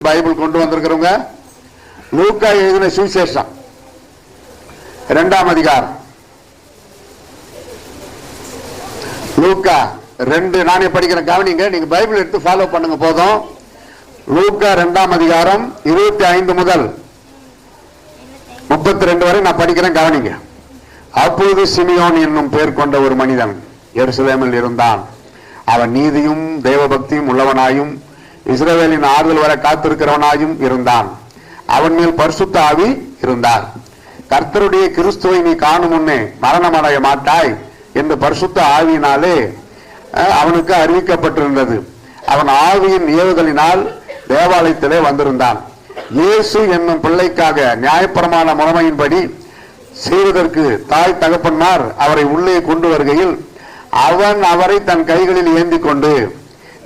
Bible கொண்டு வந்திருக்கிறவங்க லூக்கா எழுதின சுவிசேஷம் 2ஆம் அதிகாரம். லூக்கா 2 நானே படிக்கிறேன், கவனிங்க. நீங்க பைபிள் எடுத்து ஃபாலோ பண்ணுங்க போதும். லூக்கா 2ஆம் அதிகாரம் 25 முதல் 32 வரை நான் படிக்கிறேன், கவனிங்க. அப்பொழுது சிமியோன் என்னும் பெயர் கொண்ட ஒரு மனிதன் எருசலேமில் இருந்தான். அவன் நீதியும் தேவபக்தியும் உள்ளவனாயும் இஸ்ரவேலின் ஆறுதல் வர காத்திருக்கிறவனாயும் இருந்தான். அவன் மேல் பரிசுத்த ஆவி இருந்தார். கர்த்தருடைய கிறிஸ்துவை நீ காணும் முன்னே மரணமடைய மாட்டாய் என்று பரிசுத்த ஆவியினாலே அவனுக்கு அறிவிக்கப்பட்டிருந்தது. அவன் ஆவியின் ஏவுதலினால் தேவாலயத்திலே வந்திருந்தான். இயேசு என்னும் பிள்ளைக்காக நியாயப்பிரமாண முறைமையின்படி செய்வதற்கு தாய் தகப்பன்மார் அவரை உள்ளே கொண்டு வருகையில் அவன் அவரை தன் கைகளில் ஏந்தி கொண்டு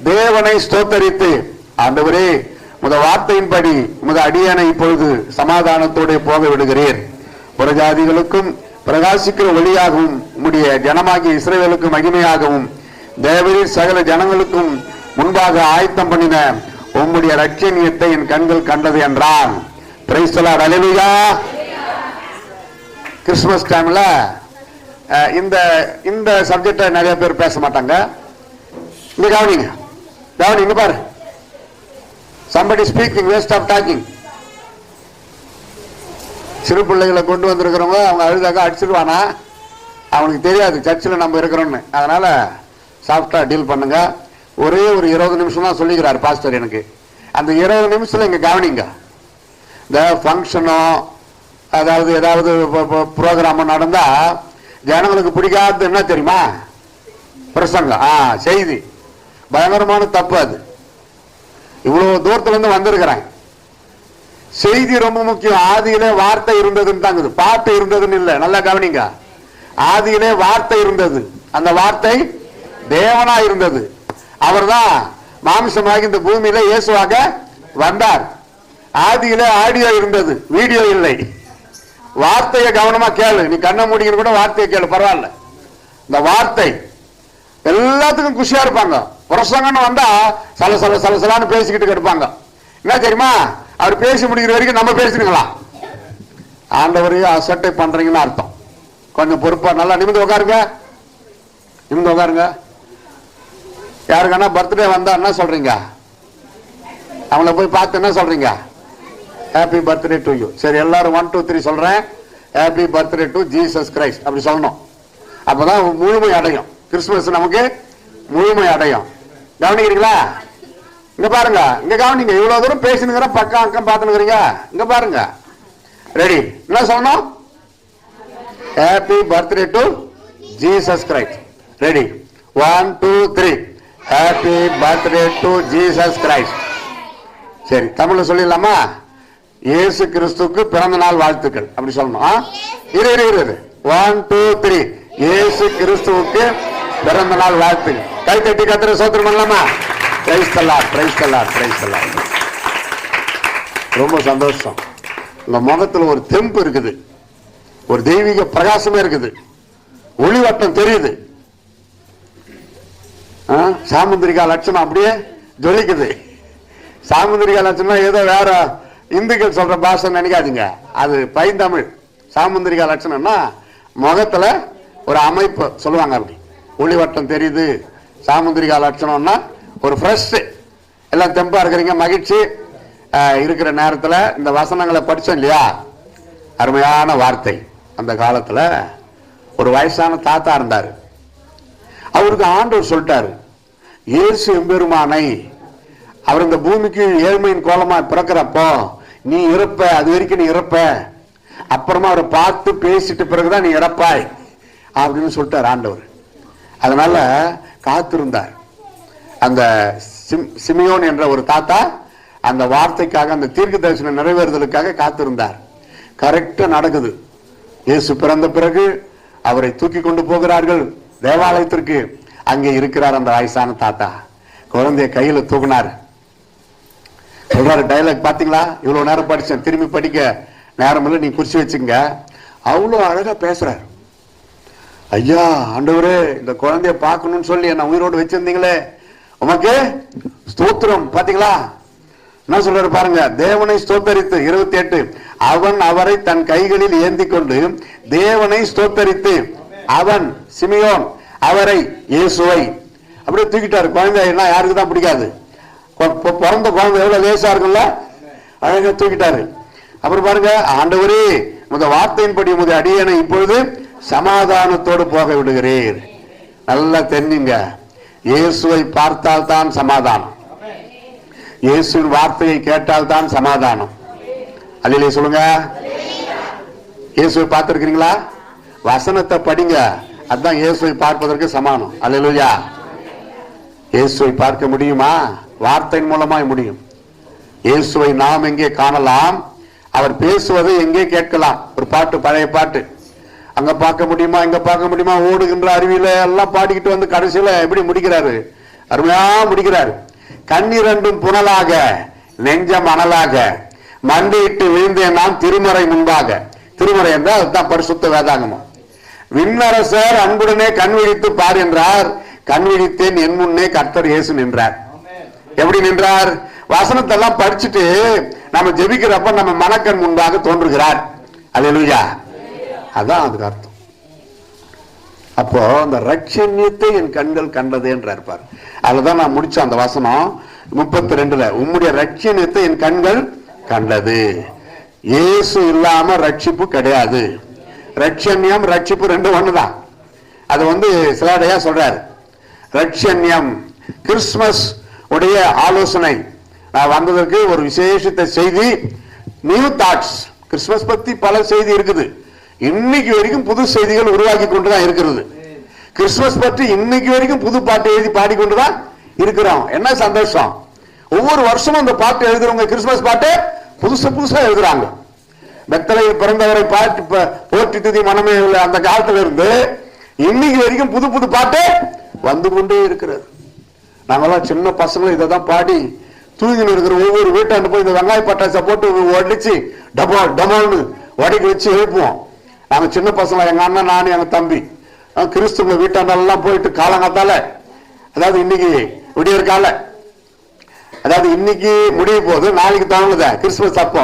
தேவனை ஸ்தோத்தரித்து, ஆண்டவரே, உமது வார்த்தையின்படி உமது அடியானை இப்பொழுது சமாதானத்தோடு போக விடுகிறேன். புறஜாதிகளுக்கும் பிரகாசிக்கிற ஒளியாகவும் உம்முடைய ஜனமாகிய இஸ்ரவேலுக்கு மகிமையாகவும் தேவரீர் சகல ஜனங்களுக்கும் முன்பாக ஆயத்தம் பண்ணின உம்முடைய இரட்சணியத்தை என் கண்கள் கண்டது என்றான். Price the Lord, hallelujah. Christmas டைம்ல இந்த சப்ஜெக்டை நிறைய பேர் பேச மாட்டாங்க. இங்க கவனிங்க, கவனிங்க பாரு. somebody speaking, waste of talking. சிறு பிள்ளைகளை கொண்டு வந்திருக்கிறவங்க அவங்க அழுதாக அடிச்சிருவானா, அவனுக்கு தெரியாது சர்ச்சில் நம்ம இருக்கிறோம்னு. அதனால சாஃப்டா டீல் பண்ணுங்க. ஒரே ஒரு 20 நிமிஷம் தான் சொல்லிக்கிறார் பாஸ்டர் எனக்கு. அந்த 20 நிமிஷத்துல இங்க கவனிங்க. இந்த ஃபங்க்ஷனோ அதாவது ஏதாவது ப்ரோக்ராம் நடந்தா ஜனங்களுக்கு பிடிக்காது என்ன தெரியுமா? பிரசங்கம், செய்தி. பயங்கரமான தப்பு அது. இவ்வளவு தூரத்துல இருந்து வந்திருக்கிறேன். செய்தி ரொம்ப முக்கியம். ஆதியிலே வார்த்தை இருந்ததுன்னு தாங்குது, பாட்டு இருந்ததுன்னு இல்லை. நல்லா கவனிங்க. ஆதியிலே வார்த்தை இருந்தது, அந்த வார்த்தை தேவனா இருந்தது. அவர் தான் மாம்சமாகி இந்த பூமியில இயேசுவாக வந்தார். ஆதியிலே ஆடியோ இருந்தது, வீடியோ இல்லை. வார்த்தையை கவனமா கேளு. நீ கண்ணை மூடிக்கிற கூட வார்த்தையை கேளு, பரவாயில்ல. இந்த வார்த்தை எல்லாத்துக்கும் குஷியா இருப்பாங்க. பிரசங்கன்னு வந்தா சலசலான்னு பேசிக்கிட்டு கிடப்பாங்க. என்ன தெரியுமா? அவர் பேசி முடிக்கிற வரைக்கும் நம்ம பேசணுங்களா? ஆண்டவரையும் அசட்டை பண்றீங்கன்னு அர்த்தம். கொஞ்சம் பொறுப்பா நல்லா நிமிந்து உட்காருங்க, நிமிந்து உட்காருங்க. யாருக்கான பர்த்டே வந்தா என்ன சொல்றீங்க? அவங்கள போய் பார்த்து என்ன சொல்றீங்க? Happy birthday to you. சரி, எல்லாரும் 1 2 3 சொல்றேன். Happy birthday to Jesus Christ அப்படி சொல்லணும். அப்பதான் முழுமை அடையும். கிறிஸ்துமஸ் நமக்கு முழுமை அடையும். கவனிக்கிறீங்களா? இங்க பாருங்க, இங்க கவனிங்க. இவ்வளவு தூரம் பேசினுங்கிற பக்கம் அக்கம் பார்த்துனுங்கிறீங்க. இங்க பாருங்க, ரெடி. என்ன சொல்லணும்? Happy birthday to Jesus Christ. Ready, 1 2 3. Happy birthday to Jesus Christ. சரி, தமிழ்ல சொல்லிடலாமா? இயேசு கிறிஸ்துக்கு பிறந்த நாள் வாழ்த்துக்கள் அப்படி சொல்லணும். இரு 1 2 3. இயேசு கிறிஸ்துவுக்கு பிறந்த நாள் வாழ்த்துக்கள். கை தட்டி கத்திர சோத்திரம் பண்ணலாமா? Price the Lord, price the Lord, price the Lord. ரொம்ப சந்தோஷம். உங்க முகத்துல ஒரு தெம்பு இருக்குது, ஒரு தெய்வீக பிரகாசமே இருக்குது, ஒளிவட்டம் தெரியுது. சாமுந்திரிகா லட்சணம் அப்படியே ஜொலிக்குது. சாமுந்திரிகா லட்சணம் ஏதோ வேற இந்துக்கள் சொல்ற பாஷை நினைக்காதீங்க, அது பைந்தமிழ். சாமுந்திரிகா லட்சணம்னா முகத்துல ஒரு அமைப்பு சொல்லுவாங்க. அப்படி ஒளிவட்டம் தெரியுது. சாமுந்திரிகா லட்சணம்னா ஒரு ஃப்ரெஷ், எல்லாம் தெம்பா இருக்கிறீங்க, மகிழ்ச்சி இருக்கிற நேரத்தில் இந்த வசனங்களை படிச்சோம் இல்லையா? அருமையான வார்த்தை. அந்த காலத்துல ஒரு வயசான தாத்தா இருந்தாரு. அவருக்கு ஆண்டவர் சொல்லிட்டாரு, இயேசு எம்பெருமானை அவர் இந்த பூமிக்கு ஏழ்மையின் கோலமா பிறக்கிறப்போ நீ இறப்ப, அது வரைக்கும் நீ இறப்ப, அப்புறமா அவரை பார்த்து பேசிட்டு பிறகுதான் நீ இறப்பாய் அப்படின்னு சொல்லிட்டார் ஆண்டவர். அதனால காத்திருந்தார். அந்த சிமியோன் என்ற ஒரு தாத்தா அந்த வார்த்தைக்காக, அந்த தீர்க்க தரிசனம் நிறைவேறுதலுக்காக காத்திருந்தார். கரெக்டா நடக்குது. இயேசு பிறந்த பிறகு அவரை தூக்கி கொண்டு போகிறார்கள் தேவாலயத்திற்கு. அங்கே இருக்கிறார் அந்த வயசான தாத்தா. குழந்தைய கையில தூக்குனார். சொல்றாரு டைலாக் பாத்தீங்களா? இவ்வளவு நேரம் படிச்சேன், திரும்பி படிக்க நேரம் இல்லை, நீ குறிச்சு வச்சுங்க. அவ்வளவு அழகா பேசுறாரு. ஐயா ஆண்டவரே, இந்த குழந்தைய பார்க்கணும்னு சொல்லி என்ன உயிரோடு வச்சிருந்தீங்களே, உமக்கு ஸ்தோத்திரம். பாத்தீங்களா? என்ன சொல்றாரு பாருங்க, தேவனை ஸ்தோத்தரித்து 28 அவன் அவரை தன் கைகளில் ஏந்தி கொண்டு தேவனை ஸ்தோத்தரித்து அவன் சிமியோன் அவரை இயேசுவை அப்படியே தூக்கிட்டாரு. குழந்தைன்னா யாருக்கு தான் பிடிக்காது? பிறந்த குழந்தை எவ்வளவு லேசா இருக்குல்ல, அழகா தூக்கிட்டாரு. அப்புறம் பாருங்க, ஆண்டவரே உங்க வார்த்தையின்படி உமது அடியேனை இப்பொழுது சமாதானத்தோடு போக விடுகிறீர். நல்லா தெரிஞ்சுங்க, இயேசுவை பார்த்தால் தான் சமாதானம், இயேசுவின் வார்த்தையை கேட்டால் தான் சமாதானம். அல்லேலூயா சொல்லுங்க. இயேசுவை பார்த்திருக்கிறீங்களா? வசனத்தை படிங்க, அதுதான் இயேசுவை பார்ப்பதற்கு சமானம். அல்லேலூயா. இயேசுவை பார்க்க முடியுமா? வார்த்தையின் மூலமாய் முடியும். இயேசுவை நாம் எங்கே காணலாம்? அவர் பேசுவதை எங்கே கேட்கலாம்? ஒரு பாட்டு, பழைய பாட்டு, அங்க பார்க்க முடியுமா இங்க பார்க்க முடியுமா, ஓடுகின்ற அருவியில எல்லாம் பாடிக்கிட்டு வந்து கடைசியில எப்படி முடிக்கிறாரு? அருமையா முடிக்கிறாரு. கண்ணிரண்டும் புனலாக நெஞ்சம் அனலாக மண்டியிட்டு விழுந்தேன் நான் திருமறை முன்பாக. திருமறை என்றால் அதுதான் பரிசுத்த வேதாகமம். விண்ணரசர் அன்புடனே கண் விழித்து பார் என்றார், கண் விழித்தேன் என் முன்னே கர்த்தர் இயேசு நின்றார். எப்படி நின்றார்? வசனத்தெல்லாம் படிச்சுட்டு நம்ம ஜெபிக்கிறப்ப நம்ம மனக்கண் முன்பாக தோன்றுகிறார். அல்லேலூயா. அதான் அதுக்கு அர்த்தம். அப்போ அந்த ரட்சண்யத்தை என் கண்கள் கண்டது என்று இருப்பார். அதுதான் நான் முடிச்சேன் அந்த வசனம் 32. உம்முடைய ரட்சண்யத்தை என் கண்கள் கண்டது. இயேசு இல்லாம ரட்சிப்பு கிடையாது. ரட்சண்யம் ரட்சிப்பு ரெண்டு ஒண்ணுதான். அது வந்து சிலடையா சொல்றாரு. ரட்சண்யம் கிறிஸ்துமஸ் உடைய ஆலோசனை நான் வந்ததற்கு ஒரு விசேஷத்தை செய்தி, நியூ தாட்ஸ். கிறிஸ்துமஸ் பத்தி பல செய்தி இருக்குது. இன்னைக்கு வரைக்கும் புது செய்திகள் உருவாக்கி கொண்டுதான் இருக்கிறது. கிறிஸ்துமஸ் பற்றி இன்னைக்கு வரைக்கும் புது பாட்டு எழுதி பாடிக்கொண்டுதான் இருக்கிறோம். என்ன சந்தோஷம்! ஒவ்வொரு வருஷமும் அந்த பாட்டு எழுதுறவங்க கிறிஸ்துமஸ் பாட்டு புதுசு புதுசா எழுதுறாங்க. பெத்தலையில் பிறந்தவரை பாட்டு போற்றி துதி மனமே அந்த காலத்துல இருந்து இன்னைக்கு வரைக்கும் புது புது பாட்டு வந்து கொண்டே இருக்கிறது. நாங்கெல்லாம் சின்ன பசங்களும் இதை தான் பாடி தூங்கின்னு இருக்கிற ஒவ்வொரு வீட்டாண்டு போய் இந்த வெங்காய பட்டாசை போட்டு ஒடிச்சு டபால் டபால்னு வடிக்க வச்சு எழுப்புவோம். நாங்க சின்ன பசங்க, எங்க அண்ணன், நானு, எங்க தம்பி கிறிஸ்துவ வீட்டாண்டெல்லாம் போயிட்டு காலங்காத்தால, அதாவது இன்னைக்கு விடியற் கால, அதாவது இன்னைக்கு முடிய போது நாளைக்கு தவணுத கிறிஸ்துமஸ் அப்போ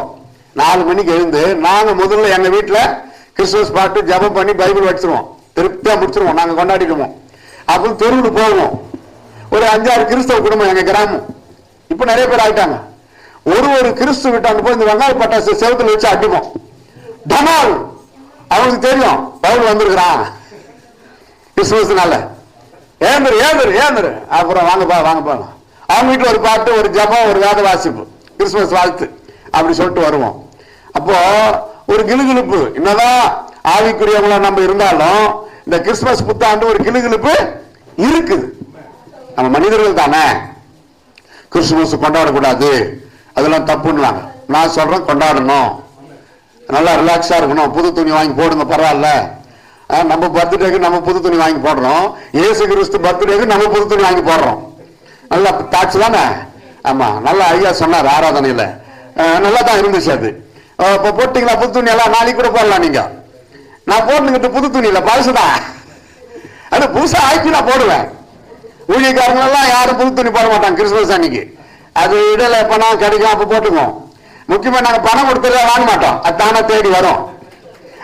4 மணிக்கு எழுந்து நாங்க முதல்ல எங்க வீட்டுல கிறிஸ்துமஸ் பாட்டு ஜபம் பண்ணி பைபிள் வச்சிருவோம். திருப்தியா முடிச்சிருவோம். நாங்க கொண்டாடிடுவோம். அப்புறம் தெருவுக்கு போவோம். ஒரு 5-6 கிறிஸ்தவ குடும்பம் எங்க கிராமம். இப்ப நிறைய பேர் ஆயிட்டாங்க. ஒரு கிறிஸ்துவ வீட்டாண்டு போய் இந்த வெங்காய பட்டாசு செவத்துல வச்சு அடிப்போம். டமால். அவனுக்கு தெரியும் பவுல் வந்திருக்கிறான் கிறிஸ்துமஸ்னால. ஏந்திரு ஏந்திரு ஏந்திரு. அப்புறம் வாங்கப்பா வாங்கப்பா. அவங்க வீட்டுல ஒரு பாட்டு, ஒரு ஜபம், ஒரு வேத வாசிப்பு, கிறிஸ்துமஸ் வாழ்த்து அப்படி சொல்லிட்டு வருவோம். அப்போ ஒரு கிளுகிழுப்பு, என்னதான் ஆவிக்குரியவங்கள நம்ம இருந்தாலும் இந்த கிறிஸ்துமஸ் புத்தாண்டு ஒரு கிளுகிழுப்பு இருக்குது. நம்ம மனிதர்கள் தானே. கிறிஸ்துமஸ் கொண்டாடக்கூடாது, அதெல்லாம் தப்புன்னுவாங்க. நான் சொல்றேன் கொண்டாடணும், நல்லா ரிலாக்ஸா இருக்கணும். புது துணி வாங்கி போடுங்க, பரவாயில்ல. நம்ம பர்த்டேக்கு நம்ம புது துணி வாங்கி போடுறோம். இயேசு கிறிஸ்து பர்த்டேக்கு நம்ம புது துணி வாங்கி போடுறோம். நல்லா தாட்சி தானே? ஆமா, நல்லா ஐயா சொன்னார் ஆராதனையில, நல்லா தான் இருந்துச்சு. அது இப்போ போட்டீங்களா புது துணி எல்லாம்? நாளைக்கு கூட போடலாம். நீங்க நான் போட்டுக்கிட்டு புது துணி இல்ல, பழசுதான். அது புதுசா ஆக்கி நான் போடுவேன். ஊழியக்காரங்க எல்லாம் யாரும் புது துணி போட மாட்டாங்க கிறிஸ்துமஸ் அன்னைக்கு. அது இடையில பணம் கிடைக்கும், அப்ப போட்டுக்குவோம். முக்கியமா நாங்க பணம் கொடுத்துருந்தா வாங்க மாட்டோம், அது தானே தேடி வரும்.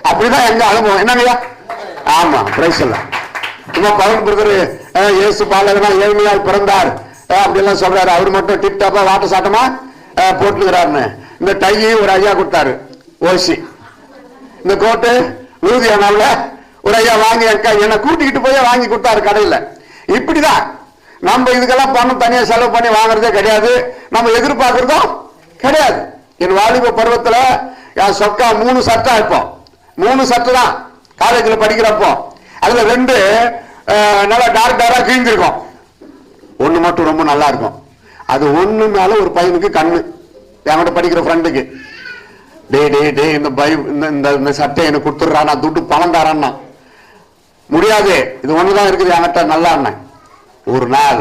அப்படிதான் எங்க அனுபவம். என்னங்கய்யா? ஆமா, பிரைஸ் எல்லாம் சும்மா பவன் பிரதர் இயேசு பாலகனா ஏழ்மையால் பிறந்தார் அப்படி எல்லாம் சொல்றாரு. அவர் மட்டும் டிப் டாப்பா வாட்ட சாட்டமா போட்டுக்கிறாருன்னு. இந்த டையை ஒரு ஐயா கொடுத்தாரு ஓசி. இந்த கோட்டு லூதியானால ஒரு ஐயா வாங்கி என்னை கூட்டிக்கிட்டு போய் வாங்கி கொடுத்தாரு கடையில. இப்படிதான் நம்ம இதுக்கெல்லாம் பணம் தனியா செலவு பண்ணி வாங்குறதே கிடையாது, நம்ம எதிர்பார்க்கறதும் கிடையாது. என் வாலிப பருவத்துல என் சொக்கா 3 சட்டை இருப்போம். 3 சட்டை தான் காலேஜில் படிக்கிறப்போ. அதுல 2 நல்லா டார்க் டாரா கிழிஞ்சிருக்கும், 1 மட்டும் ரொம்ப நல்லா இருக்கும். அது 1 மேல ஒரு பையனுக்கு கண்ணு, என்கிட்ட படிக்கிற ஃப்ரெண்டுக்கு, டே டே டே இந்த சட்டை எனக்கு கொடுத்துடுறா, நான் துட்டு பணம் தரேன்னா. முடியாது, இது ஒண்ணுதான் இருக்குது என்கிட்ட நல்லா. ஒரு நாள்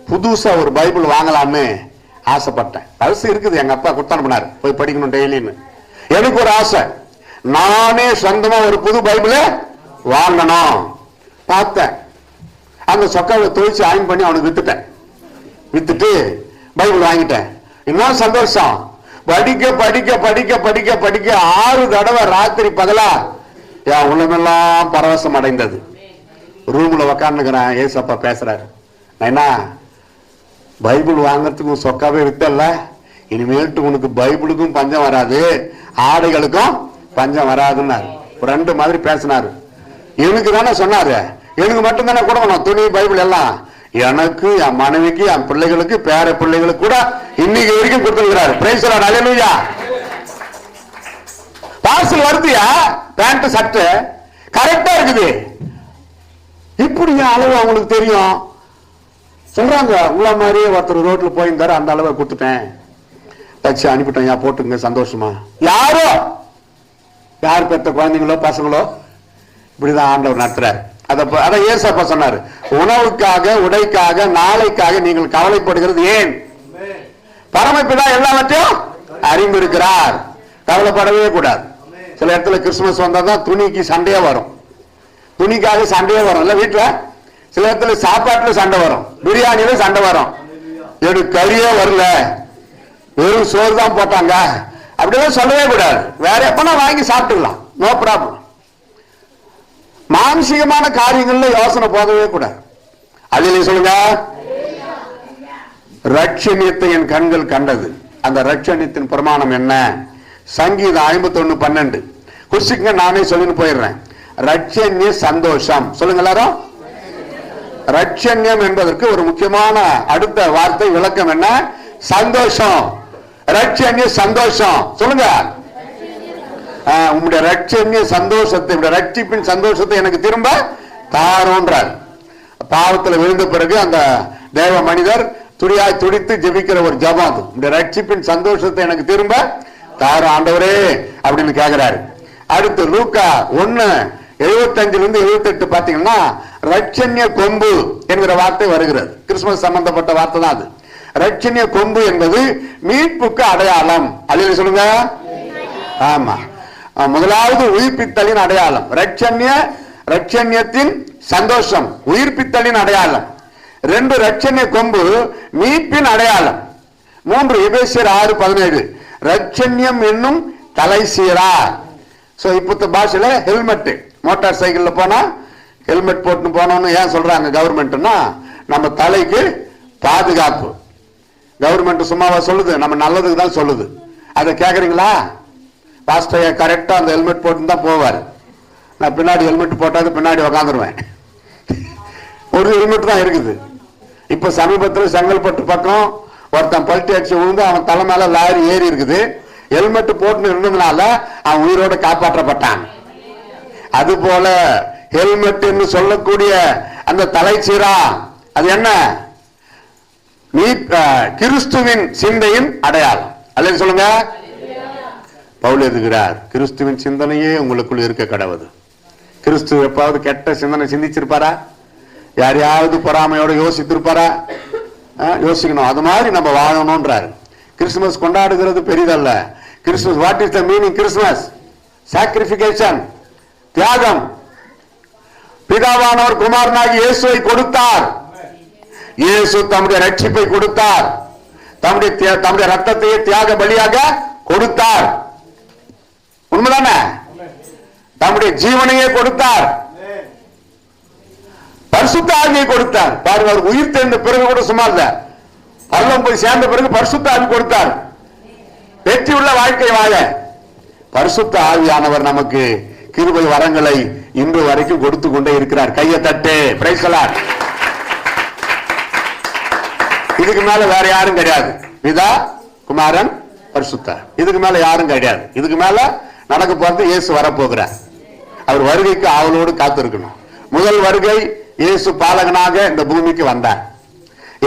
புதுசா ஒரு பைபிள் வாங்கலான்னு ஆசைப்பட்டேன். பரிசு இருக்குது, எங்க அப்பா கொடுத்தானுனாரு போய் படிக்கணும் டெய்லின்னு. எனக்கு ஒரு ஆசை, நானே சொந்தமா ஒரு புது பைபிள வாங்கணும் பார்த்தேன். அந்த சொக்காவை தொழிச்சு ஆயின் பண்ணி அவனுக்கு வித்துட்டேன். வித்துட்டு பைபிள் வாங்கிட்டேன். இன்னும் சந்தோஷம். படிக்க படிக்க படிக்க படிக்க படிக்க 6 தடவை ராத்திரி பகலா என் உள்ளமெல்லாம் பரவசம் அடைந்தது. ரூம்ல உக்காந்துக்கிறேன், ஏசப்பா பேசுறாரு. என்ன பைபிள் வாங்கறதுக்கு சொக்காவே வித்தல்ல, இனிமேட்டு உனக்கு பைபிளுக்கும் பஞ்சம் வராது, ஆடைகளுக்கும் பஞ்சம் வராதுன்னாரு. ஒரு 2 மாதிரி பேசினாரு. எனக்கு தானே சொன்னாரு, எனக்கு மட்டும் தானே கொடுக்கணும் துணி பைபிள் எல்லாம். எனக்கு, என் மனைவிக்கு, என் பிள்ளைகளுக்கு, பேர பிள்ளைகளுக்கு கூட இன்னைக்கு வரைக்கும் கொடுத்துருக்கிறாரு. Praise the lord, hallelujah. Parcel வருதுயா, பேண்ட் சட்டை கரெக்டா இருக்குது. இப்படி அளவு அவங்களுக்கு தெரியும். சொல்றாங்க, உங்கள மாதிரியே ஒருத்தர் ரோட்ல போயிருந்தாரு, அந்த அளவை கொடுத்துட்டேன், தச்சு அனுப்பிட்டேன், ஏன் போட்டுங்க சந்தோஷமா. யாரோ யார் பெற்ற குழந்தைங்களோ பசங்களோ இப்படிதான் ஆண்டவர் நடத்துறாரு. அத ஏசப்பா சொன்னாரு, உணவுக்காக உடைக்காக நாளைக்காக நீங்கள் கவலைப்படுகிறது ஏன்? பரமபிதா எல்லாவற்றையும் அறிந்திருக்கிறார், கவலைப்படவே கூடாது. சில இடத்துல கிறிஸ்துமஸ் வந்தாதான் துணிக்கு சண்டையே வரும், துணிக்காக சண்டையே வரும். இல்ல வீட்டுல சில இடத்துல சாப்பாட்டுல சண்டை வரும், பிரியாணியில சண்டை வரும். எனக்கு கறியே வரல, வெறும் சோறு தான் போட்டாங்க, அப்படிதான் சொல்லவே கூடாது. வேற எப்பனா வாங்கி சாப்பிட்டுக்கலாம், நோ ப்ராப்ளம். மானசீகமான காரியங்கள்ல யோசனை போகவே கூடாது. அதில் சொல்லுங்க, ரட்சணியத்தை என் கண்கள் கண்டது. அந்த ரட்சணியத்தின் பிரமாணம் என்ன? சங்கீதம் 51:12. குறிச்சிங்க, நானே சொல்லிட்டு போயிடுறேன். ரட்சண்ய சந்தோஷம். சொல்லுங்க எல்லாரும். ரட்சண்யம் என்பதற்கு ஒரு முக்கியமான அடுத்த வார்த்தை விளக்கம் என்ன? சந்தோஷம். ரட்சண்ய சந்தோஷம். சொல்லுங்க. உங்களுடைய ரட்சண்ய சந்தோஷத்தை, ரட்சிப்பின் சந்தோஷத்தை எனக்கு திரும்ப தாரோன்றார். பாவத்தில் விழுந்த பிறகு அந்த தேவ மனிதர் துடியாய் துடித்து ஜெபிக்கிற ஒரு ஜெபம் அது. இந்த ரட்சிப்பின் சந்தோஷத்தை எனக்கு திரும்ப தாரும் ஆண்டவரே அப்படின்னு கேட்கிறாரு. அடுத்து லூக்கா 1:75-78 பாத்தீங்கன்னா ரட்சண்ய கொம்பு என்கிற வார்த்தை வருகிறது. கிறிஸ்துமஸ் சம்பந்தப்பட்ட வார்த்தை தான் அது. ரட்சண்ய கொம்பு என்பது மீட்புக்கு அடையாளம். அல்லேலூயா சொல்லுங்க. ஆமா, முதலாவது உயிர்ப்பித்தலின் அடையாளம். ரட்சண்யத்தின் சந்தோஷம் உயிர்ப்பித்தலின் அடையாளம். 2 ரட்சண்ய கொம்பு மீட்பின் அடையாளம். 3 எபேசியர் 6:17 ரட்சண்யம் என்னும் தலை சீரா. சோ இப்ப பாஷையில ஹெல்மெட், மோட்டார் சைக்கிள்ல போனா ஹெல்மெட் போட்டு போனோம்னு ஏன் சொல்றாங்க கவர்மெண்ட்னா, நம்ம தலைக்கு பாதுகாப்பு. கவர்மெண்ட் சும்மாவா சொல்லுது, நம்ம நல்லதுக்கு தான் சொல்லுது. அதை கேக்குறீங்களா? பாஸ்டர் கரெக்டா அந்த ஹெல்மெட் போட்டு தான் போவார். நான் பின்னாடி ஹெல்மெட் போட்டாது பின்னாடி உக்காந்துருவேன். ஒரு ஹெல்மெட் தான் இருக்குது. இப்ப சமீபத்தில் செங்கல்பட்டு பக்கம் ஒருத்தன் பல்ட்டி அடிச்சு விழுந்து அவன் தலை மேல லாரி ஏறி இருக்குது. ஹெல்மெட் போட்டு இருந்ததுனால அவன் உயிரோடு காப்பாற்றப்பட்டான். அது போல ஹெல்மெட் என்று சொல்லக்கூடிய அந்த தலைச்சீரா அது என்ன? கிறிஸ்துவின் சிந்தையின் அடையாளம். அல்ல சொல்லுங்க. பவுல் எழுதுகிறார், கிறிஸ்துவின் சிந்தனையே உங்களுக்குள் இருக்க கடவுது. கிறிஸ்து எப்பாவது கெட்ட சிந்தனை சிந்திச்சிருப்பாரா? யாரையாவது பொறாமையோட யோசித்திருப்பாரா? யோசிக்கணும். அது மாதிரி நம்ம வாழணும்ன்றாரு. கிறிஸ்துமஸ் கொண்டாடுகிறது பெரிதல்ல. Christmas, what is the meaning Christmas? Sacrification, தியாகம். பிதாவானவர் குமாரனாகி இயேசுவை கொடுத்தார். இயேசு தம்முடைய ரட்சிப்பை கொடுத்தார். தம்முடைய ரத்தத்தையே தியாக பலியாக கொடுத்தார். உண்மைதானே? தம்முடைய ஜீவனையே கொடுத்தார். பரிசுத்த ஆவியை கொடுத்தார். பாருங்க, அவர் உயிர் தெரிந்த பிறகு கூட சும்மா இல்ல, பரலோகம் போய் சேர்ந்த பிறகு பரிசுத்த ஆவி கொடுத்தார். வெற்றி உள்ள வாழ்க்கை வாழ பரிசுத்த ஆவியானவர் நமக்கு கிருபை வரங்களை இன்று வரைக்கும் கொடுத்து கொண்டே இருக்கிறார். கையை தட்டு. Price the Lord. இதுக்கு மேல வேற யாரும் கிடையாது. பிதா, குமாரன், பரிசுத்தர். இதுக்கு மேல யாரும் கிடையாது. இதுக்கு மேல நடக்க போறது இயேசு வரப்போகிறார். அவர் வருகைக்கு ஆவலோடு காத்திருக்கணும். முதல் வருகை இயேசு பாலகனாக இந்த பூமிக்கு வந்தார்.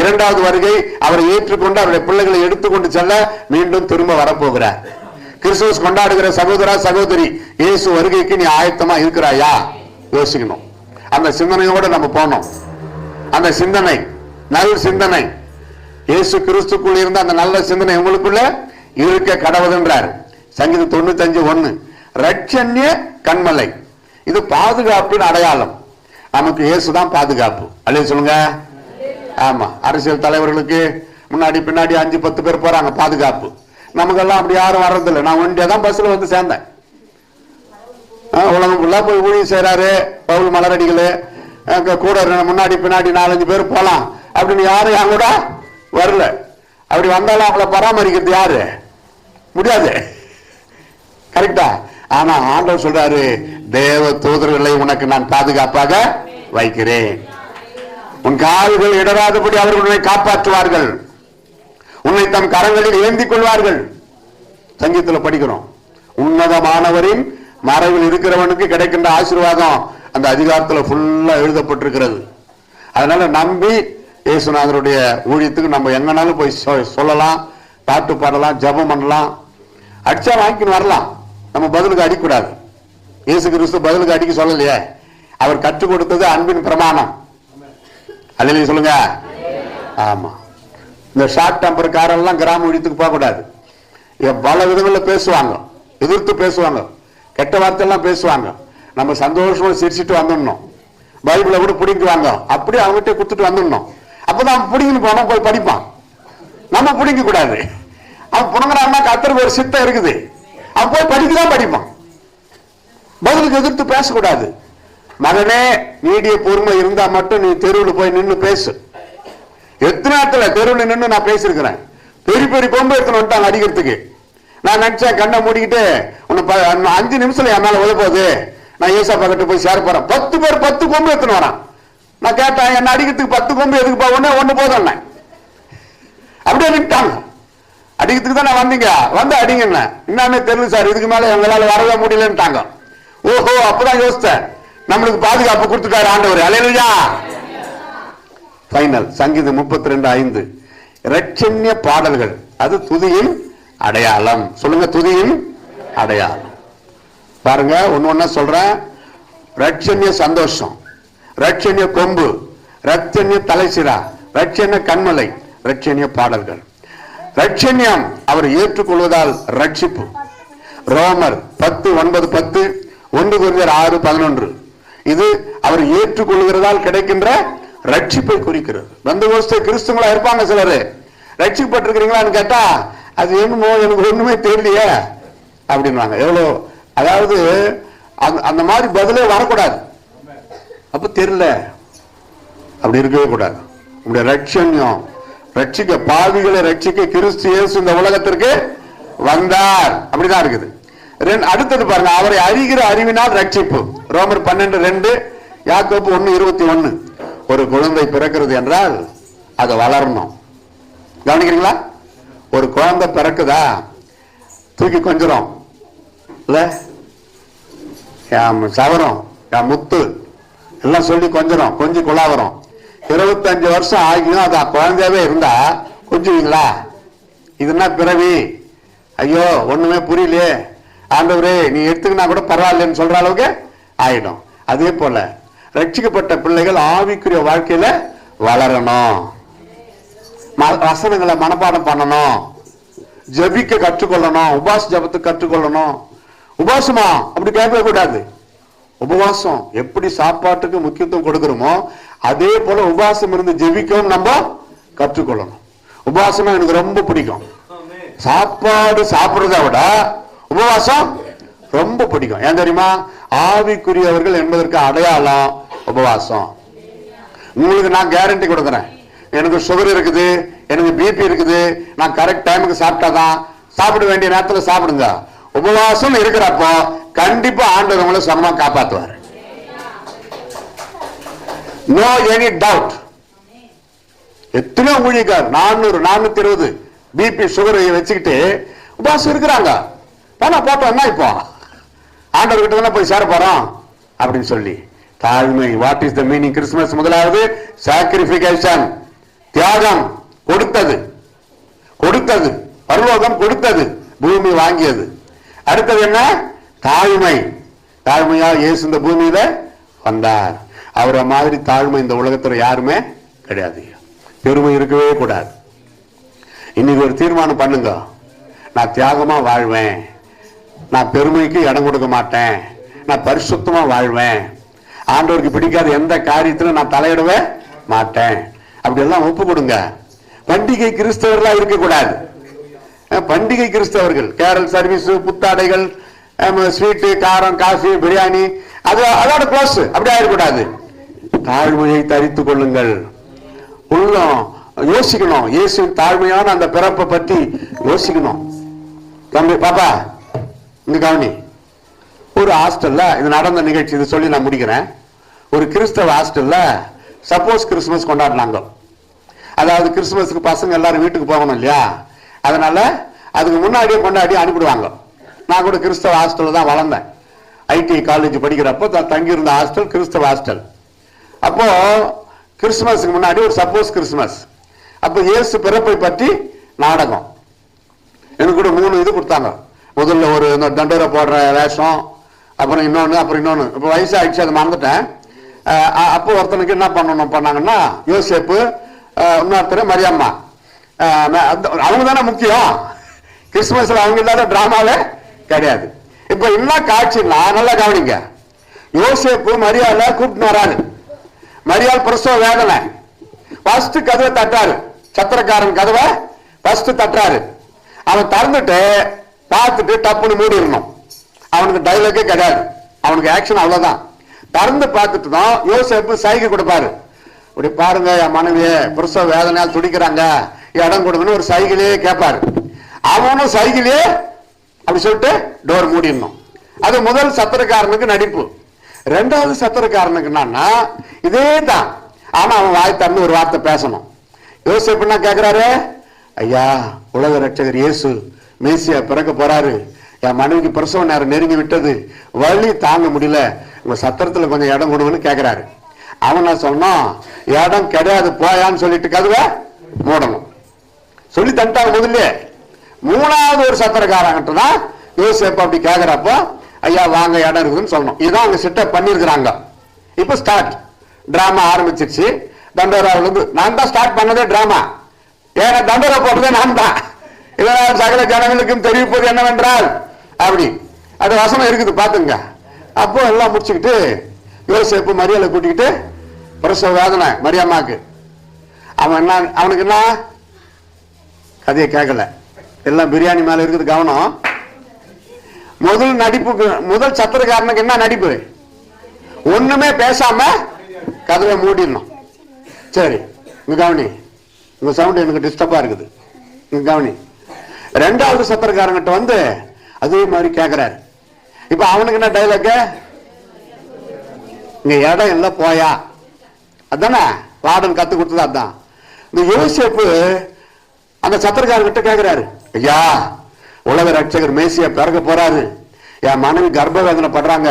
2வது வருகை அவரை ஏற்றுக்கொண்டு அவருடைய பிள்ளைகளை எடுத்துக்கொண்டு செல்ல மீண்டும் திரும்ப வரப்போகிறார். கிறிஸ்துமஸ் கொண்டாடுகிற சகோதரா சகோதரி, இயேசு வருகைக்கு நீ ஆயத்தமா இருக்கிறாயா? யோசிக்கணும். அந்த சிந்தனையோட நம்ம போனோம். அந்த சிந்தனை நல்ல சிந்தனை, இயேசு கிறிஸ்துக்குள்ள இருந்த அந்த நல்ல சிந்தனை உங்களுக்குள்ள இருக்க கடவுள்ன்றார். சங்கீதம் 95:1 ரட்சண்ய கண்மலை. இது பாதுகாப்பின் அடையாளம். நமக்கு இயேசுதான் பாதுகாப்பு. அல்ல சொல்லுங்க. ஆமா, அரசியல் தலைவர்களுக்கு முன்னாடி பின்னாடி 5-10 பேர் போறாங்க பாதுகாப்பு. நமக்கெல்லாம் அப்படி யாரும் வர்றதில்லை. நான் ஒன்றியா தான் பஸ்ல வந்து சேர்ந்தேன். உலகம் ஃபுல்லா போய் ஊழியம் செய்யறாரு பவுல் மலரடிகள், கூட முன்னாடி பின்னாடி 4-5 பேர் போலாம் அப்படின்னு யாரும் என் கூட வரல. அப்படி வந்தாலும் அவங்கள பராமரிக்கிறது யாரு? முடியாது. கரெக்டா? ஆனா ஆண்டவர் சொல்றாரு, தேவ தூதர்களை உனக்கு நான் பாதுகாப்பாக வைக்கிறேன். உன் கால்கள் இடராதபடி அவர்கள் உன்னை காப்பாற்றுவார்கள், உன்னை தம் கரங்களில் ஏந்திக் கொள்வார்கள். சங்கீதத்தில் படிக்கிறோம், உன்னதமானவரின் மறைவில் இருக்கிறவனுக்கு கிடைக்கின்ற ஆசீர்வாதம் அந்த அதிகாரத்தில் ஃபுல்லா எழுதப்பட்டிருக்கிறது. அதனால நம்பி இயேசுநாதருடைய ஊழியத்துக்கு நம்ம எங்கனாலும் போய் சொல்லலாம், பாட்டு பாடலாம், ஜெபம் பண்ணலாம். அடிச்சா வாங்கின்னு வரலாம், நம்ம பதிலுக்கு அடிக்கூடாது. இயேசு கிறிஸ்து பதிலுக்கு அடிக்க சொல்லலையே, அவர் கற்றுக் கொடுத்தது அன்பின் பிரமாணம். அல்லேலூயா சொல்லுங்க. ஆமா, இந்த ஷார்ட் டெம்பர் காரெல்லாம் கிராம ஊழியத்துக்கு போக கூடாது. பல விதங்களில் பேசுவாங்க, எதிர்த்து பேசுவாங்க, கெட்ட வார்த்தையெல்லாம் பேசுவாங்க. நம்ம சந்தோஷமா சிரிச்சுட்டு வந்துடணும். பைபிளை கூட பிடிக்குவாங்க, அப்படியே அவங்ககிட்ட கொடுத்துட்டு வந்துடணும். அப்பதான் பிடிங்கன்னு போனோம் போய் படிப்பான். நம்ம பிடிக்க கூடாது. அவன் புணங்குறான்னா கர்த்தருக்கு ஒரு சித்தம் இருக்குது, அவன் போய் படிக்கதான் படிப்பான். பதிலுக்கு எதிர்த்து பேசக்கூடாது. மகனே, நீடிய பொறுமை இருந்தா மட்டும் நீ தெருவில் போய் நின்று பேசு. எத்தனை நேரத்துல தெருவில் நின்று நான் பேசிருக்கிறேன். பெரிய பெரிய கொம்பு எடுத்துன்னு வந்துட்டாங்க அடிக்கிறதுக்கு. நான் நினைச்சேன் கண்ணை மூடிக்கிட்டு உன்னை 5 நிமிஷத்துல என் மேல உதவுது, நான் ஏசப்பா கிட்ட போய் சேர போறேன். 10 பேர் 10 கொம்பு எடுத்துன்னு வரான். நான் கேட்டேன், என்ன அடிக்கிறதுக்கு 10 கொம்பு எதுக்குப்பா? ஒண்ணு போதும். அப்படியே நின்ட்டாங்க. அடிக்கிறதுக்கு தான் நான் வந்தீங்க, வந்து அடிங்க. என்னன்னு தெரியல சார், இதுக்கு மேல எங்களால வரவே முடியலன்ட்டாங்க. ஓஹோ, அப்பதான் யோசித்தேன், நம்மளுக்கு பாதுகாப்பு கொடுத்துட்டாரு ஆண்டவர். அல்லேலூயா. ஃபைனல் சங்கீதம் 32:5 இரட்சண்ய பாடல்கள், அது துதியின் அடையாளம். சொல்லுங்க, துதியின் அடையாளம். பாருங்க, ஒண்ணு சொல்றேன். ரட்சண்ய சந்தோஷம், ரட்சண்ய கொம்பு, ரட்சண்ய தலைசிரா, ரட்சண்ய கண்மலை, ரட்சண்ய பாடல்கள். ரட்சண்யம் அவர் ஏற்றுக்கொள்வதால் ரட்சிப்பு. ரோமர் 10:9-10, 1 கொரிந்தியர் 6:11. இது அவர் ஏற்றுக்கொள்கிறதால் கிடைக்கின்ற ரட்சிப்பை குறிக்கிறது. பந்தகோஸ்தே கிறிஸ்துவங்களா இருப்பாங்க சிலரு, ரட்சிக்கப்பட்டிருக்கிறீங்களான்னு கேட்டா அது என்னமோ எனக்கு ஒண்ணுமே தெரியலையே அப்படின்வாங்க. எவ்வளவு, அதாவது அந்த மாதிரி பதிலே வரக்கூடாது. அப்ப தெரியல, அப்படி இருக்கவே கூடாது. உங்களுடைய ரட்சண்யம், ரட்சிக்க பாவிகளை ரட்சிக்க கிறிஸ்து இயேசு இந்த உலகத்திற்கு வந்தார், அப்படிதான் இருக்குது. அடுத்தது பாருங்க, அவரை அறிகிற அறிவினால் ரட்சிப்பு. ரோமர் 12:2, யாக்கோபு 1:21. ஒரு குழந்தை பிறக்கிறது என்றால் அது வளரணும். கவனிக்கிறீங்களா? ஒரு குழந்தை பிறக்குதா, தூக்கி கொஞ்சம் இல்ல, சவரம், முத்து எல்லாம் சொல்லி கொஞ்சம் குழாவரும். 25 வருஷம் ஆகியும் அது குழந்தையாவே இருந்தா கொஞ்சுவீங்களா? இதுனா பிறவி, ஐயோ ஒண்ணுமே புரியலையே ஆண்டவரே நீ எடுத்துக்கினா கூட பரவாயில்லன்னு சொல்ற அளவுக்கு ஆயிடும். அதே போல ரட்சிக்கப்பட்ட பிள்ளைகள் ஆவிக்குரிய வாழ்க்கையில வளரணும், வசனங்களை மனப்பாடம் பண்ணணும், ஜபிக்க கற்றுக்கொள்ளணும், உபாச ஜபத்துக்கு கற்றுக்கொள்ளணும். உபாசமா அப்படி கேட்கவே கூடாது. உபவாசம் எப்படி சாப்பாட்டுக்கு முக்கியத்துவம் கொடுக்கிறோமோ அதே போல உபவாசம் இருந்து ஜெபிக்கவும் நம்ம கற்றுக்கொள்ளணும். உபவாசம் எனக்கு ரொம்ப பிடிக்கும். சாப்பாடு சாப்பிடுறத விட உபவாசம் ரொம்ப பிடிக்கும். ஏன் தெரியுமா? ஆவிக்குரியவர்கள் என்பதற்கு அடையாளம் உபவாசம். உங்களுக்கு நான் கேரண்டி கொடுக்குறேன், எனக்கு சுகர் இருக்குது, எனக்கு பிபி இருக்குது, நான் கரெக்ட் டைமுக்கு சாப்பிட்டாதான், சாப்பிட வேண்டிய நேரத்தில் சாப்பிடுங்க. உபவாசம் இருக்கிறப்போ கண்டிப்பா ஆண்டவர் உங்களை சமமா காப்பாற்றுவார். No any doubt. எத்தனை ஊழியக்கார் 400-420 பிபி சுகர் வச்சுக்கிட்டு உபவாசம் இருக்கிறாங்க. போட்டோம்னா இப்போ ஆண்டவர் கிட்ட தானே போய் சேர போறோம் அப்படின்னு சொல்லி தாழ்மை. What is the meaning? Christmas முதலாவது சாக்ரிபிகேஷன், தியாகம், கொடுத்தது, பரலோகம் கொடுத்தது, பூமி வாங்கியது. அடுத்தது என்ன? தாழ்மை. தாழ்மையா இயேசு இந்த பூமியில வந்தார். அவரை மாதிரி தாழ்மை இந்த உலகத்துல யாருமே கிடையாது. பெருமை இருக்கவே கூடாது. இன்னைக்கு ஒரு தீர்மானம் பண்ணுங்க, நான் தியாகமா வாழ்வேன், நான் பெருமைக்கு இடம் கொடுக்க மாட்டேன், நான் பரிசுத்தமா வாழ்வேன், ஆண்டவருக்கு பிடிக்காத எந்த காரியத்திலும் நான் தலையிடவே மாட்டேன். அப்படி எல்லாம் ஒப்பு கொடுங்க. பண்டிகை கிறிஸ்தவர்களா இருக்கக்கூடாது. பண்டிகை கிறிஸ்தவர்கள் கேரல் சர்வீஸ், புத்தாடைகள், ஸ்வீட்டு, காரம், காஃபி, பிரியாணி, அதோட க்ளோஸ். அப்படி ஆயிடக்கூடாது. தாழ்மையை தரித்துக் கொள்ளுங்கள். உள்ளம் யோசிக்கணும். இயேசு தாழ்மையான அந்த பிறப்பை பற்றி யோசிக்கணும். தம்பி பாப்பா இங்க கவனி. ஒரு ஹாஸ்டல்ல இது நடந்த நிகழ்ச்சி, இது சொல்லி நான் முடிக்கிறேன். ஒரு கிறிஸ்தவ ஹாஸ்டல்ல சப்போஸ் கிறிஸ்துமஸ் கொண்டாடினாங்க. அதாவது கிறிஸ்துமஸுக்கு பசங்க எல்லாரும் வீட்டுக்கு போகணும் இல்லையா, அதனால அதுக்கு முன்னாடியே கொண்டாடி அனுப்பிடுவாங்க. நான் கூட கிறிஸ்தவ ஹாஸ்டல்ல தான் வளர்ந்தேன். ஐடி காலேஜ் படிக்கிறப்போ தங்கியிருந்த ஹாஸ்டல் கிறிஸ்தவ ஹாஸ்டல். அப்போ கிறிஸ்துமஸுக்கு முன்னாடி ஒரு சப்போஸ் கிறிஸ்துமஸ், அப்போ இயேசு பிறப்பை பற்றி நாடகம். எனக்கு கூட 3 இது கொடுத்தாங்க. முதல்ல ஒரு தண்டோரை போடுற வேஷம், அப்புறம் இன்னொன்னு. இப்போ வயசாகிடுச்சு, அதை மறந்துட்டேன். அப்போ ஒருத்தனுக்கு என்ன பண்ணாங்கன்னா யோசேப்பு, இன்னொருத்தர் மரியம்மா. அவங்க தானே முக்கியம். கிறிஸ்துமஸ்ல அவங்க இல்லாத டிராமாவே கிடையாது. இப்ப என்ன காட்சின்னா நல்லா கவனிங்க. யோசேப்பு மரியாதை கூப்பிட்டு வராரு. மரியாள் பிரசவ வேதனை. ஃபர்ஸ்ட் கதவை தட்டாரு. சத்திரக்காரன் கதவை ஃபர்ஸ்ட் தட்டுறாரு. அவன் திறந்துட்டு பார்த்துட்டு டப்புன்னு மூடிடணும். அவனுக்கு டைலாக்கே கிடையாது, அவனுக்கு ஆக்ஷன் அவ்வளவுதான். திறந்து பார்த்துட்டு தான் யோசேப்பு சைகை கொடுப்பாரு. இப்படி பாருங்க, என் மனைவியே பிரசவ வேதனையால் துடிக்கிறாங்க, இடம் கொடுங்கன்னு ஒரு சைகிலேயே கேட்பாரு. அவனும் சைகிலேயே அப்படி சொல்லிட்டு டோர் மூடிடணும். அது முதல் சத்திரக்காரனுக்கு நடிப்பு. 2வது சத்திரக்காரனுக்கு என்னன்னா இதே தான், ஆனா அவன் வாய் திறந்து ஒரு வார்த்தை பேசணும். யோசேப்பு என்ன கேட்கிறாரு, ஐயா உலக ரட்சகர் இயேசு மேசியா பிறக்க போறாரு, என் மனைவிக்கு பிரசவ நேரம் நெருங்கி விட்டது, வலி தாங்க முடியல, உங்க சத்திரத்துல கொஞ்சம் இடம் கொடுங்கன்னு கேட்கிறாரு. அவன் சொன்னான், இடம் கிடையாது போயான்னு சொல்லிட்டு கதவை மூடணும் சொல்லி தண்டாங்க முதல்ல. 3வது ஒரு சத்திரக்காரங்கிட்ட தான் யோசேப்பு அப்படி கேட்கிறப்போ, ஐயா வாங்க இடம் இருக்குதுன்னு சொல்லணும். இதுதான் அவங்க செட்டப் பண்ணிருக்கிறாங்க. இப்ப ஸ்டார்ட் டிராமா ஆரம்பிச்சிருச்சு. தண்டோராவில இருந்து நான் தான் ஸ்டார்ட் பண்ணதே டிராமா. ஏன்னா தண்டோரா போட்டதே நான் தான். இதனால் சகல ஜனங்களுக்கும் தெரிவிப்பது என்னவென்றால் அப்படி அது வசனம் இருக்குது பாத்துங்க. அப்போ எல்லாம் முடிச்சுக்கிட்டு யோசேப்பு மரியாதை கூட்டிக்கிட்டு பிரசவ வேதனை மரியம்மாக்கு. அவனுக்கு என்ன கதையை கேட்கல, எல்லாம் பிரியாணி மேல இருக்குது கவனம். முதல் நடிப்புக்கு முதல் சத்திரக்காரனுக்கு என்ன நடிப்பு, ஒண்ணுமே பேசாம கதவை மூடிடணும். சரி இங்க கவனி, உங்க சவுண்ட் எனக்கு டிஸ்டர்பா இருக்குது, இங்க கவனி. 2வது சத்திரக்காரங்கிட்ட வந்து அதே மாதிரி கேட்கிறாரு. இப்ப அவனுக்கு என்ன டைலாக், இங்க இடம் இல்ல போயா, அதானே வார்டன் கத்து கொடுத்தது. அதான் இந்த யோசேப்பு அந்த சத்திரக்காரர்கிட்ட கேட்கிறாரு, ஐயா உலக ரட்சகர் மேசியா பிறக்க போறாரு, என் மனைவி கர்ப்ப வேதனை படுறாங்க,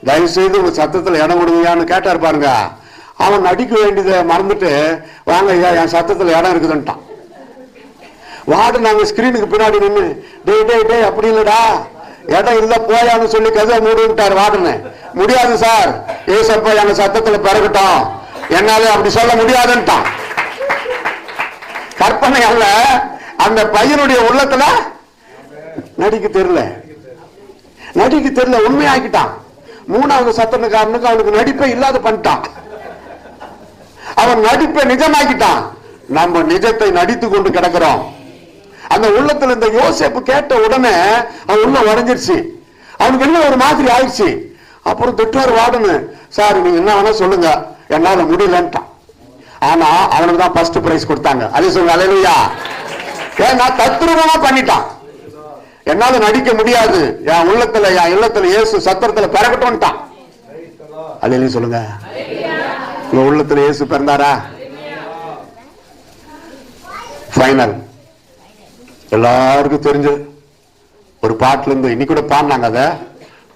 தயவு செய்து உங்க சத்தத்துல இடம் கொடுங்கயான்னு கேட்டாரு பாருங்க. அவன் நடிக்க வேண்டியதை மறந்துட்டு வாங்க ஐயா என் சத்தத்துல இடம் இருக்குதுன்ட்டான். வார்டு நாங்க ஸ்கிரீனுக்கு பின்னாடி நின்று டே அப்படி இல்லடா இடம் இல்ல போயான்னு சொல்லி கதவை மூடிட்டாரு வார்டுன்னு. முடியாது சார், ஏசப்பா எங்க சத்தத்துல பிறக்கட்டும், என்னால அப்படி சொல்ல முடியாதுன்ட்டான். கற்பனை அல்ல, அந்த பையனுடைய உள்ளத்துல நடிக்க தெரியல உண்மையாக்கிட்டான். 3வது சத்திரக்காரனுக்கு அவனுக்கு நடிப்பை இல்லாத பண்ணிட்டான். அவன் நடிப்பை நிஜமாக்கிட்டான். நம்ம நிஜத்தை நடித்து கொண்டு கிடக்கிறோம். அந்த உள்ளத்துல இந்த யோசேப்பு கேட்ட உடனே அவன் உள்ள உடஞ்சிருச்சு. அவனுக்கு என்ன ஒரு மாதிரி ஆயிடுச்சு. அப்புறம் திட்டார் வார்டனு, சார் நீங்க என்ன வேணா சொல்லுங்க, என்னால முடியலன்ட்டான். ஆனா அவனுக்கு தான் ஃபர்ஸ்ட் பிரைஸ் கொடுத்தாங்க. அதே சொல்லுங்க அல்லேலூயா. ஏன்னா தத்ரூபமா பண்ணிட்டான். என்னால நடிக்க முடியாது, என் இல்லத்துல இயேசு சத்திரத்துல பிறக்கட்டும்ட்டான். அல்லேலூயா சொல்லுங்க. உங்க உள்ளத்துல இயேசு பிறந்தாரா? ஃபைனல் எல்லாருக்கும் தெரிஞ்சு ஒரு பாட்டுல இருந்து இன்னைக்கு கூட பாடினாங்க. அதை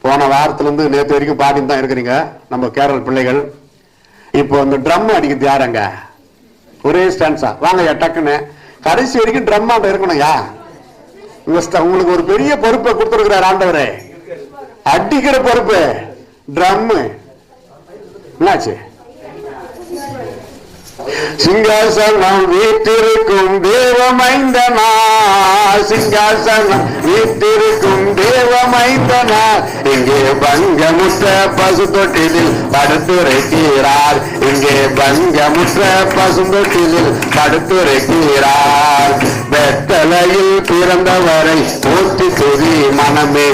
போன வாரத்துல இருந்து நேற்று வரைக்கும் பாடின்னு தான் இருக்கிறீங்க நம்ம கேரள பிள்ளைகள். இப்போ இந்த ட்ரம் அடிக்கிறது யாருங்க? ஒரே ஸ்டான்ஸா வாங்க டக்குன்னு கடைசி வரைக்கும் ட்ரம் ஆட்ட இருக்கணும்யா. உங்களுக்கு ஒரு பெரிய பொறுப்பை கொடுத்துருக்கிறார் ஆண்டவரே, அடிக்கிற பொறுப்பு. ட்ரம் என்னாச்சு? சிங்காசனம் வீட்டிருக்கும் தேவமைந்தனா, சிங்காசனம் வீட்டிருக்கும் தேவமைந்தனா, இங்கே பங்கமுத்த பசு தொட்டிலில் படுத்துரைக்கிறார், இங்கே பங்கமுற்ற பசுந்தொட்டிலில் படுத்துரைக்கிறார். வெத்தலையில் பிறந்தவரை போற்றி துதி மனமே.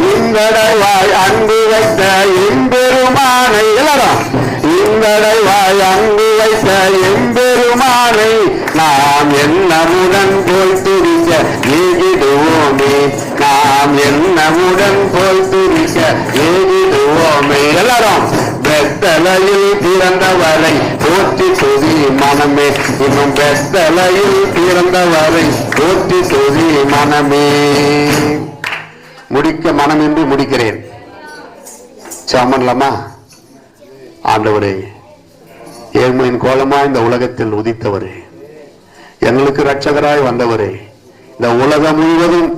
இங்கடைவாய் அன்பு வைத்த எம்பெருமானை, எல்லாரும் இங்கடைவாய் அன்பு வைத்த எம்பெருமானை நாம் என்னமுடன் போய் துதிக்க ஏகிடுவோமே. நாம் என்னமுடன் போய் துதிக்க ஏகிடுவோமே. எல்லாரும் வெத்தலையில் பிறந்தவரை போற்றி துதி மனமே. இன்னும் வெத்தலையில் பிறந்தவரை போற்றி துதி மனமே. முடிக்க மனமின்றி முடிக்கிறேன். சாமன்லமா ஆண்டவரே, ஏழ்மையின் கோலமா இந்த உலகத்தில் உதித்தவரே, எங்களுக்கு ரட்சகராய் வந்தவரே, இந்த உலகம் முழுவதும்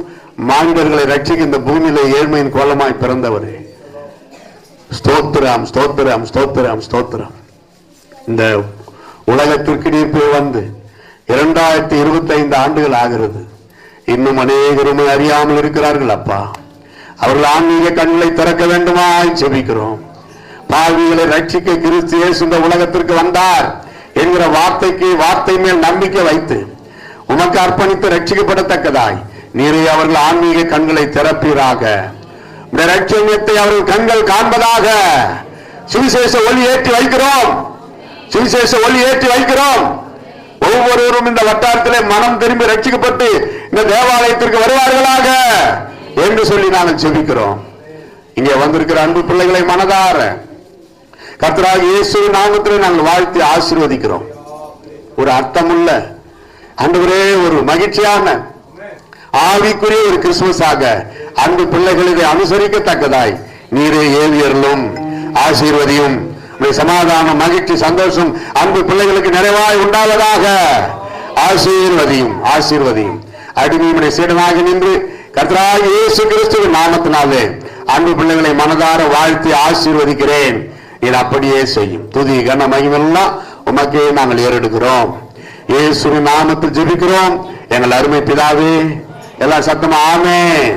மாந்தர்களை ரட்சிக்க இந்த பூமியில ஏழ்மையின் கோலமாய் பிறந்தவரே, ஸ்தோத்திரம் ஸ்தோத்திரம் ஸ்தோத்திரம் ஸ்தோத்திரம். இந்த உலகத்திற்கு நீர் போய் வந்து 2025 ஆண்டுகள் ஆகிறது. இன்னும் அநேகருமே அறியாமல் இருக்கிறார்கள் அப்பா. அவர்கள் ஆன்மீக கண்களை திறக்க வேண்டுமா ஜெபிக்கிறோம். பாவிகளை ரட்சிக்க கிறிஸ்து இயேசு இந்த உலகத்திற்கு வந்தார் என்கிற வார்த்தை மேல் நம்பிக்கை வைத்து உமக்கு அர்ப்பணித்து ரட்சிக்கப்படத்தக்கதாய் நீரே அவர்கள் ஆன்மீக கண்களை திறப்பீராக. ரட்சணியத்தை அவர்கள் கண்கள் காண்பதாக. சுவிசேஷ ஒளி ஏற்றி வைக்கிறோம். சுவிசேஷ ஒளி ஏற்றி வைக்கிறோம். ஒவ்வொருவரும் இந்த வட்டாரத்திலே மனம் திரும்பி ரட்சிக்கப்பட்டு இந்த தேவாலயத்திற்கு வருவார்களாக என்று சொல்லி நாங்கள் ஜெபிக்கிறோம். இங்கே வந்திருக்கிற அன்பு பிள்ளைகளை மனதார கர்த்தராகிய இயேசுவின் நாமத்திலே நாங்கள் வாழ்த்தி ஆசீர்வதிக்கிறோம். ஒரு அர்த்தமுள்ள ஆண்டவரே, ஒரு மகிழ்ச்சியான ஆவிக்குரிய ஒரு கிறிஸ்துமஸாக அன்பு பிள்ளைகள் இதை அனுசரிக்கத்தக்கதாய் நீரே ஏவியர்களும் ஆசீர்வதியும். சமாதானம், மகிழ்ச்சி, சந்தோஷம் அன்பு பிள்ளைகளுக்கு நிறைவாய் உண்டாவதாக. ஆசீர்வதியும் ஆசீர்வதியும். அடிமையுடைய சீடனாக நின்று கர்த்தராகிய இயேசு கிறிஸ்துவின் நாமத்தினாலே அன்பு பிள்ளைகளை மனதார வாழ்த்தி ஆசீர்வதிக்கிறேன். இது அப்படியே செய்யும். துதி கன மகிமெல்லாம் உமக்கே நாங்கள் ஏறெடுக்கிறோம். இயேசுவின் நாமத்தில் ஜெபிக்கிறோம் எங்கள் அருமை பிதாவே. எல்லா சத்தமா ஆமென்.